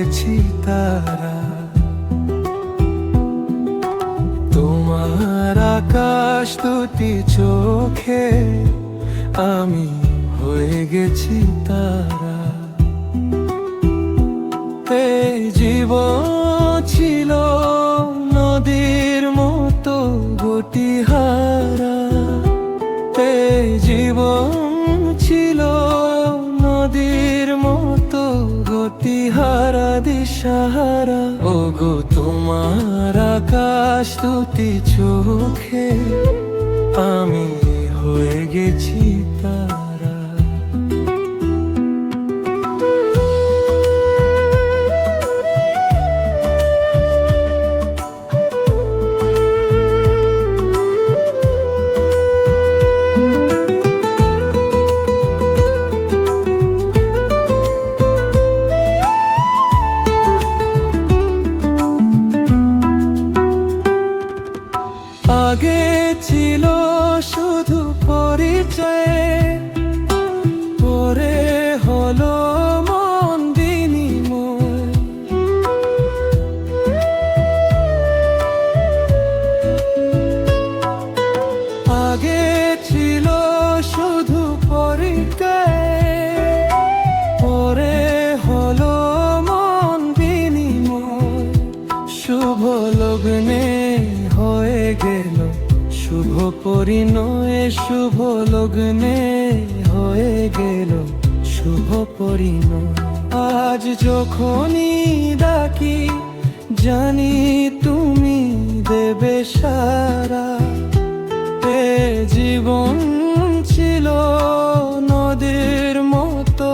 গেছি তারা। তোমার আকাশ দুটি চোখে আমি হয়ে গেছি তারা। এই জীবন ছিল নদীর মতো গতিহারা। এই জীবন ছিল নদীর মতো গতিহারা দিশাহারা। ওগো তোমার আকাশ দুটি চোখে আমি হয়ে গেছি তারা। আগে ছিল শুধু পরিচয়, পরে হলো মন বিনিময়। আগে ছিল শুধু পরিচয়, পরে হলো মন বিনিময়। শুভ লগ্নে হয়ে গেল শুভ পরিণয়। শুভ লগ্নে হয়ে গেল শুভ পরিণয়। আজ যখনই ডাকি জানি তুমি দেবে সারা। এ জীবন ছিল নদীর মতো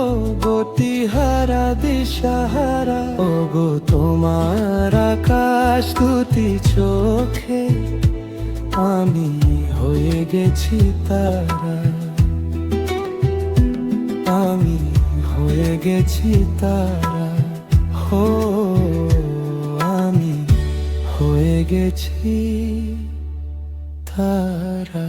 গতিহারা দিশাহারা। ওগো তোমার আকাশ দুটি চোখে আমি হয়ে গেছি তারা। আমি হয়ে গেছি তারা। হো আমি হয়ে গেছি তারা।